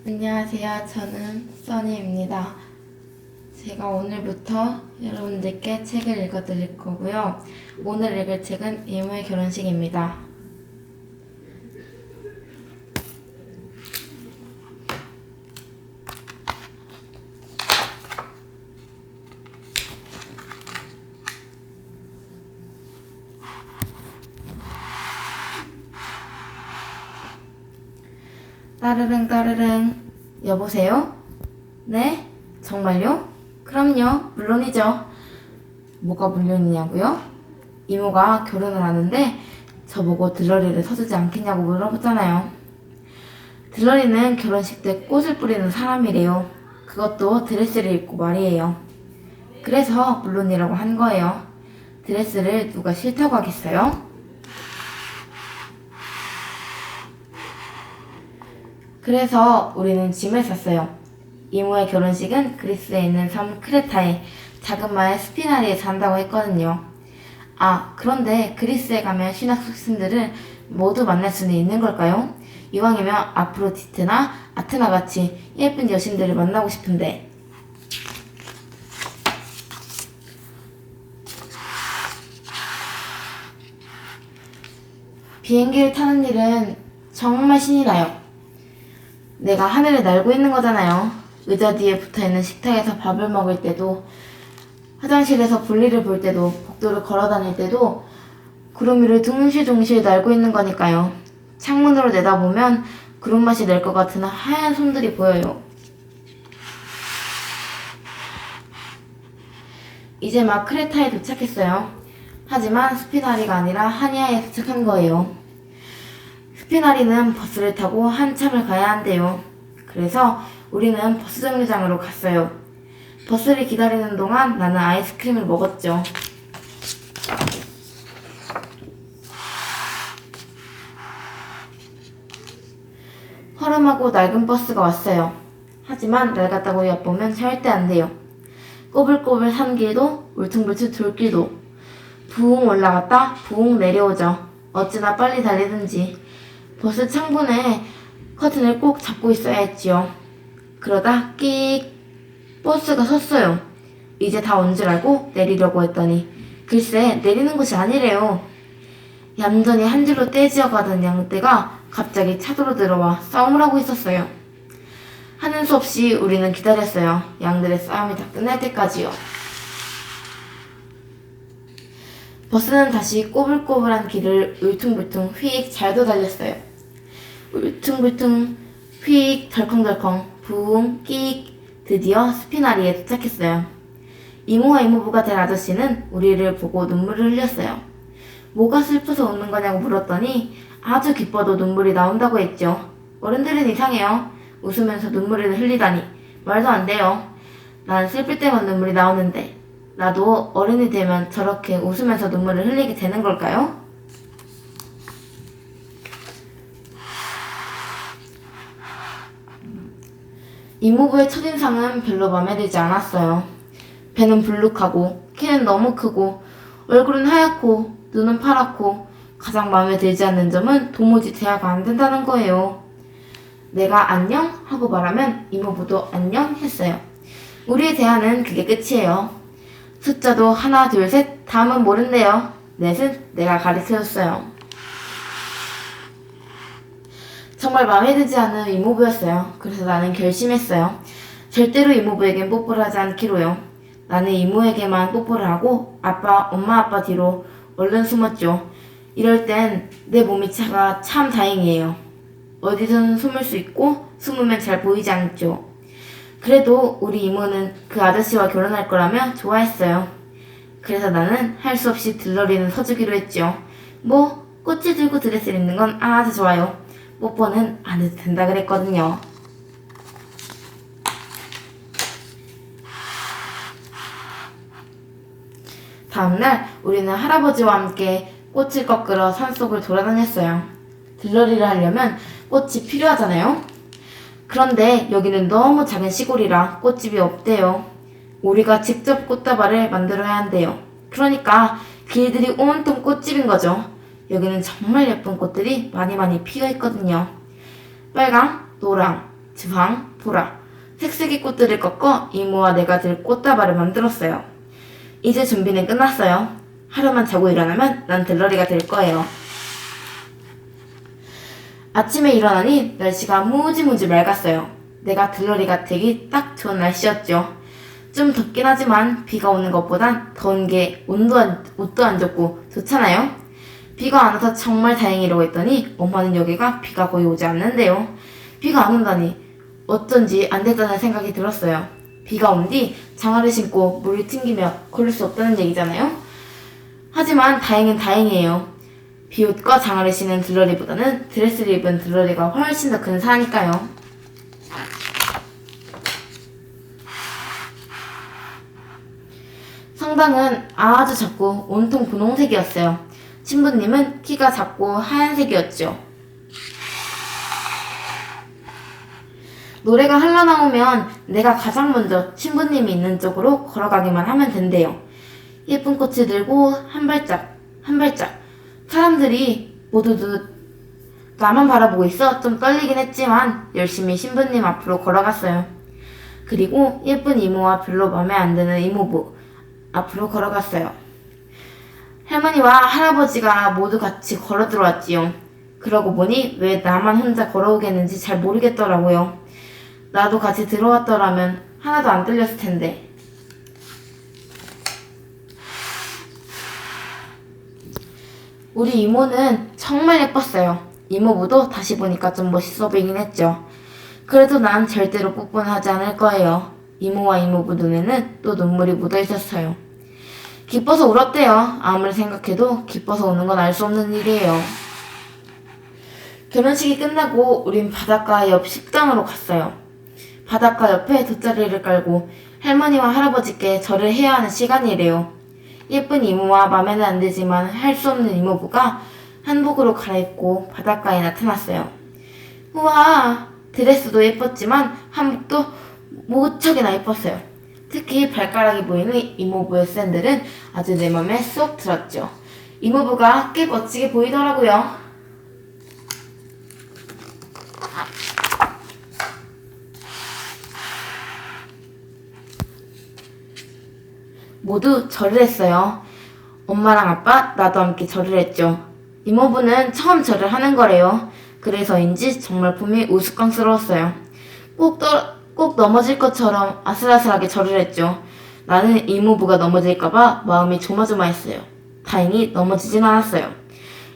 안녕하세요. 저는 써니입니다. 제가 오늘부터 여러분들께 책을 읽어드릴 거고요. 오늘 읽을 책은 이모의 결혼식입니다. 따르릉 따르릉. 여보세요? 네? 정말요? 그럼요. 물론이죠. 뭐가 물론이냐고요? 이모가 결혼을 하는데 저보고 들러리를 서주지 않겠냐고 물어봤잖아요. 들러리는 결혼식 때 꽃을 뿌리는 사람이래요. 그것도 드레스를 입고 말이에요. 그래서 물론이라고 한 거예요. 드레스를 누가 싫다고 하겠어요? 그래서 우리는 짐을 쌌어요. 이모의 결혼식은 그리스에 있는 섬 크레타의 작은 마을 스피나리에서 한다고 했거든요. 아, 그런데 그리스에 가면 신학생들을 모두 만날 수는 있는 걸까요? 이왕이면 아프로디테나 아테나 같이 예쁜 여신들을 만나고 싶은데. 비행기를 타는 일은 정말 신이 나요. 내가 하늘을 날고 있는 거잖아요. 의자 뒤에 붙어있는 식탁에서 밥을 먹을 때도, 화장실에서 볼일을 볼 때도, 복도를 걸어 다닐 때도 구름 위를 둥실둥실 날고 있는 거니까요. 창문으로 내다보면 구름맛이 날 것 같은 하얀 손들이 보여요. 이제 막 크레타에 도착했어요. 하지만 스피나리가 아니라 하니아에 도착한 거예요. 스피나리는 버스를 타고 한참을 가야 한대요. 그래서 우리는 버스 정류장으로 갔어요. 버스를 기다리는 동안 나는 아이스크림을 먹었죠. 허름하고 낡은 버스가 왔어요. 하지만 낡았다고 엿보면 절대 안 돼요. 꼬불꼬불 산길도 울퉁불퉁 돌길도 부웅 올라갔다 부웅 내려오죠. 어찌나 빨리 달리든지. 버스 창문에 커튼을 꼭 잡고 있어야 했지요. 그러다 끽 버스가 섰어요. 이제 다 온 줄 알고 내리려고 했더니 글쎄 내리는 곳이 아니래요. 얌전히 한 줄로 떼지어 가던 양떼가 갑자기 차도로 들어와 싸움을 하고 있었어요. 하는 수 없이 우리는 기다렸어요. 양들의 싸움이 다 끝날 때까지요. 버스는 다시 꼬불꼬불한 길을 울퉁불퉁 휙 잘도 달렸어요. 울퉁불퉁 휙 덜컹덜컹 부웅 끽 드디어 스피나리에 도착했어요. 이모와 이모부가 된 아저씨는 우리를 보고 눈물을 흘렸어요. 뭐가 슬퍼서 웃는 거냐고 물었더니 아주 기뻐도 눈물이 나온다고 했죠. 어른들은 이상해요. 웃으면서 눈물을 흘리다니 말도 안 돼요. 난 슬플 때만 눈물이 나오는데 나도 어른이 되면 저렇게 웃으면서 눈물을 흘리게 되는 걸까요? 이모부의 첫인상은 별로 마음에 들지 않았어요. 배는 불룩하고 키는 너무 크고 얼굴은 하얗고 눈은 파랗고 가장 마음에 들지 않는 점은 도무지 대화가 안 된다는 거예요. 내가 안녕? 하고 말하면 이모부도 안녕? 했어요. 우리의 대화는 그게 끝이에요. 숫자도 하나 둘 셋 다음은 모른대요. 넷은 내가 가르쳐줬어요. 정말 마음에 들지 않는 이모부였어요. 그래서 나는 결심했어요. 절대로 이모부에겐 뽀뽀를 하지 않기로요. 나는 이모에게만 뽀뽀를 하고 엄마 아빠 뒤로 얼른 숨었죠. 이럴 땐 내 몸이 차가 참 다행이에요. 어디든 숨을 수 있고 숨으면 잘 보이지 않죠. 그래도 우리 이모는 그 아저씨와 결혼할 거라며 좋아했어요. 그래서 나는 할 수 없이 들러리는 서주기로 했죠. 뭐 꽃을 들고 드레스를 입는 건 아주 좋아요. 뽀뽀는 안 해도 된다 그랬거든요. 다음날 우리는 할아버지와 함께 꽃을 꺾으러 산속을 돌아다녔어요. 들러리를 하려면 꽃이 필요하잖아요. 그런데 여기는 너무 작은 시골이라 꽃집이 없대요. 우리가 직접 꽃다발을 만들어야 한대요. 그러니까 길들이 온통 꽃집인 거죠. 여기는 정말 예쁜 꽃들이 많이 피어 있거든요. 빨강, 노랑, 주황, 보라, 색색의 꽃들을 꺾어 이모와 내가 들 꽃다발을 만들었어요. 이제 준비는 끝났어요. 하루만 자고 일어나면 난 들러리가 될 거예요. 아침에 일어나니 날씨가 무지무지 맑았어요. 내가 들러리가 되기 딱 좋은 날씨였죠. 좀 덥긴 하지만 비가 오는 것보단 더운 게 옷도 안 젖고 좋잖아요. 비가 안 와서 정말 다행이라고 했더니 엄마는 여기가 비가 거의 오지 않는데요. 비가 안 온다니 어쩐지 안 됐다는 생각이 들었어요. 비가 온 뒤 장화를 신고 물을 튕기며 걸을 수 없다는 얘기잖아요. 하지만 다행은 다행이에요. 비옷과 장화를 신은 들러리보다는 드레스를 입은 들러리가 훨씬 더 근사하니까요. 성당은 아주 작고 온통 분홍색이었어요. 신부님은 키가 작고 하얀색이었죠. 노래가 흘러나오면 내가 가장 먼저 신부님이 있는 쪽으로 걸어가기만 하면 된대요. 예쁜 꽃을 들고 한 발짝 한 발짝. 사람들이 모두 나만 바라보고 있어 좀 떨리긴 했지만 열심히 신부님 앞으로 걸어갔어요. 그리고 예쁜 이모와 별로 마음에 안 드는 이모부 앞으로 걸어갔어요. 할머니와 할아버지가 모두 같이 걸어 들어왔지요. 그러고 보니 왜 나만 혼자 걸어오겠는지 잘 모르겠더라고요. 나도 같이 들어왔더라면 하나도 안 떨렸을 텐데. 우리 이모는 정말 예뻤어요. 이모부도 다시 보니까 좀 멋있어 보이긴 했죠. 그래도 난 절대로 뽀뽀는 하지 않을 거예요. 이모와 이모부 눈에는 또 눈물이 묻어 있었어요. 기뻐서 울었대요. 아무리 생각해도 기뻐서 우는 건 알 수 없는 일이에요. 결혼식이 끝나고 우린 바닷가 옆 식당으로 갔어요. 바닷가 옆에 돗자리를 깔고 할머니와 할아버지께 절을 해야 하는 시간이래요. 예쁜 이모와 맘에는 안 들지만 할 수 없는 이모부가 한복으로 갈아입고 바닷가에 나타났어요. 우와, 드레스도 예뻤지만 한복도 무척이나 예뻤어요. 특히 발가락이 보이는 이모부의 샌들은 아주 내 맘에 쏙 들었죠. 이모부가 꽤 멋지게 보이더라고요. 모두 절을 했어요. 엄마랑 아빠, 나도 함께 절을 했죠. 이모부는 처음 절을 하는 거래요. 그래서인지 정말 봄이 우스꽝스러웠어요. 꼭 넘어질 것처럼 아슬아슬하게 절을 했죠. 나는 이모부가 넘어질까봐 마음이 조마조마했어요. 다행히 넘어지진 않았어요.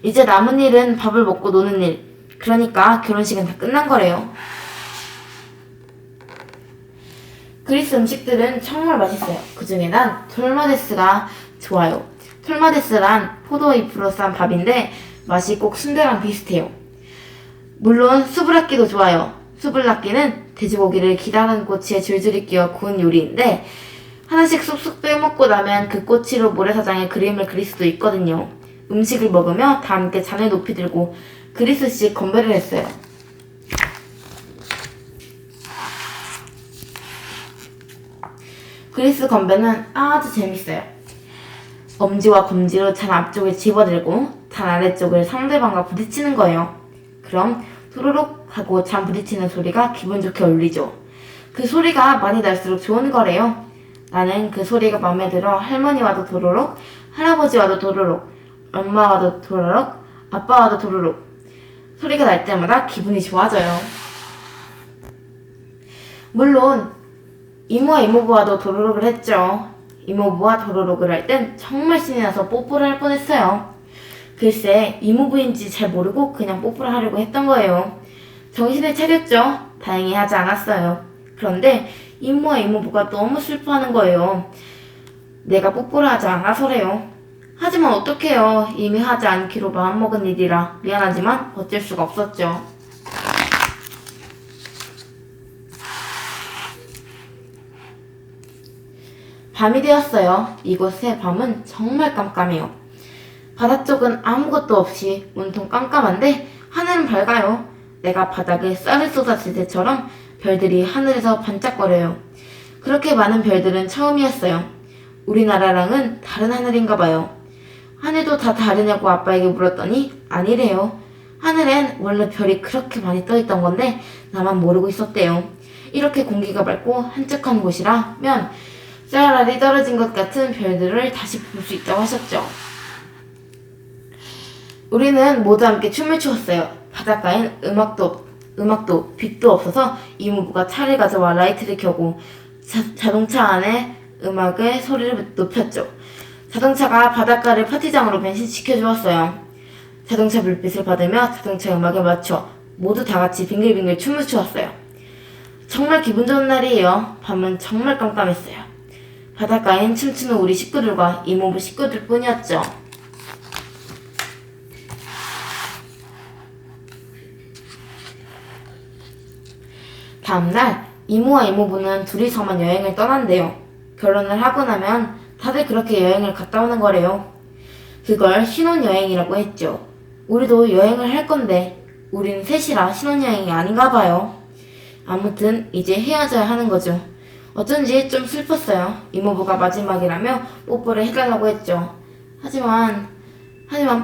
이제 남은 일은 밥을 먹고 노는 일. 그러니까 결혼식은 다 끝난 거래요. 그리스 음식들은 정말 맛있어요. 그 중에 난 톨마데스가 좋아요. 톨마데스란 포도잎으로 싼 밥인데 맛이 꼭 순대랑 비슷해요. 물론 수브라끼도 좋아요. 수블라끼는 돼지고기를 기다란 꼬치에 줄줄이 끼워 구운 요리인데 하나씩 쏙쏙 빼먹고 나면 그 꼬치로 모래사장에 그림을 그릴 수도 있거든요. 음식을 먹으며 다 함께 잔을 높이 들고 그리스식 건배를 했어요. 그리스 건배는 아주 재밌어요. 엄지와 검지로 잔 앞쪽을 집어들고 잔 아래쪽을 상대방과 부딪히는 거예요. 그럼 도로록 하고 잔 부딪히는 소리가 기분 좋게 울리죠. 그 소리가 많이 날수록 좋은 거래요. 나는 그 소리가 마음에 들어 할머니와도 도로록, 할아버지와도 도로록, 엄마와도 도로록, 아빠와도 도로록. 소리가 날 때마다 기분이 좋아져요. 물론 이모와 이모부와도 도로록을 했죠. 이모부와 도로록을 할 땐 정말 신이 나서 뽀뽀를 할 뻔했어요. 글쎄 이모부인지 잘 모르고 그냥 뽀뽀를 하려고 했던 거예요. 정신을 차렸죠. 다행히 하지 않았어요. 그런데 이모와 이모부가 너무 슬퍼하는 거예요. 내가 뽀뽀를 하지 않아서래요. 하지만 어떡해요. 이미 하지 않기로 마음먹은 일이라 미안하지만 어쩔 수가 없었죠. 밤이 되었어요. 이곳의 밤은 정말 깜깜해요. 바다 쪽은 아무것도 없이 온통 깜깜한데 하늘은 밝아요. 내가 바닥에 쌀을 쏟았을 때처럼 별들이 하늘에서 반짝거려요. 그렇게 많은 별들은 처음이었어요. 우리나라랑은 다른 하늘인가 봐요. 하늘도 다 다르냐고 아빠에게 물었더니 아니래요. 하늘엔 원래 별이 그렇게 많이 떠있던 건데 나만 모르고 있었대요. 이렇게 공기가 맑고 한적한 곳이라면 쌀알이 떨어진 것 같은 별들을 다시 볼 수 있다고 하셨죠. 우리는 모두 함께 춤을 추었어요. 바닷가엔 음악도 빛도 없어서 이모부가 차를 가져와 라이트를 켜고 자동차 안에 음악의 소리를 높였죠. 자동차가 바닷가를 파티장으로 변신시켜 주었어요. 자동차 불빛을 받으며 자동차 음악에 맞춰 모두 다 같이 빙글빙글 춤을 추었어요. 정말 기분 좋은 날이에요. 밤은 정말 깜깜했어요. 바닷가엔 춤추는 우리 식구들과 이모부 식구들 뿐이었죠. 다음날 이모와 이모부는 둘이서만 여행을 떠난대요. 결혼을 하고 나면 다들 그렇게 여행을 갔다 오는 거래요. 그걸 신혼여행이라고 했죠. 우리도 여행을 할 건데 우리는 셋이라 신혼여행이 아닌가 봐요. 아무튼 이제 헤어져야 하는 거죠. 어쩐지 좀 슬펐어요. 이모부가 마지막이라며 뽀뽀를 해달라고 했죠. 하지만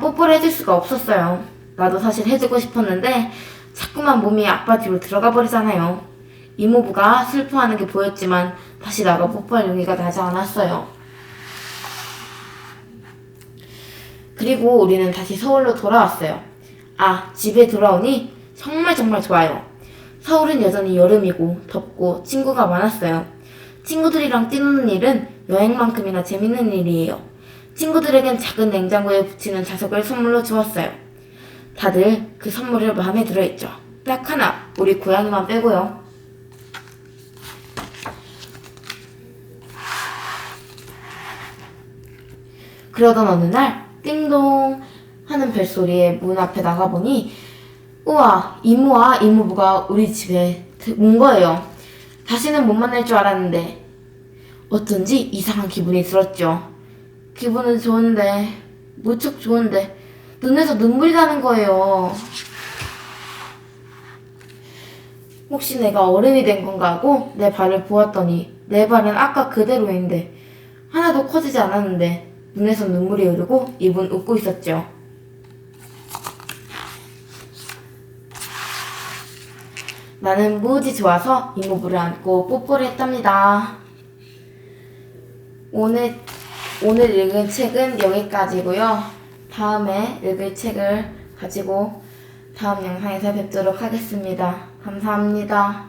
뽀뽀를 해줄 수가 없었어요. 나도 사실 해주고 싶었는데 자꾸만 몸이 아빠 뒤로 들어가 버리잖아요. 이모부가 슬퍼하는 게 보였지만 다시 나가 뽀뽀할 용기가 나지 않았어요. 그리고 우리는 다시 서울로 돌아왔어요. 집에 돌아오니 정말 좋아요. 서울은 여전히 여름이고 덥고 친구가 많았어요. 친구들이랑 뛰노는 일은 여행만큼이나 재밌는 일이에요. 친구들에겐 작은 냉장고에 붙이는 자석을 선물로 주었어요. 다들 그 선물을 마음에 들어했죠. 딱 하나, 우리 고양이만 빼고요. 그러던 어느 날 띵동 하는 벨소리에 문 앞에 나가보니 우와, 이모와 이모부가 우리 집에 온 거예요. 다시는 못 만날 줄 알았는데 어쩐지 이상한 기분이 들었죠. 기분은 좋은데 무척 좋은데 눈에서 눈물이 나는 거예요. 혹시 내가 어른이 된 건가 하고 내 발을 보았더니 내 발은 아까 그대로인데 하나도 커지지 않았는데 눈에서 눈물이 흐르고 입은 웃고 있었죠. 나는 무지 좋아서 이모부를 안고 뽀뽀를 했답니다. 오늘 읽은 책은 여기까지고요. 다음에 읽을 책을 가지고 다음 영상에서 뵙도록 하겠습니다. 감사합니다.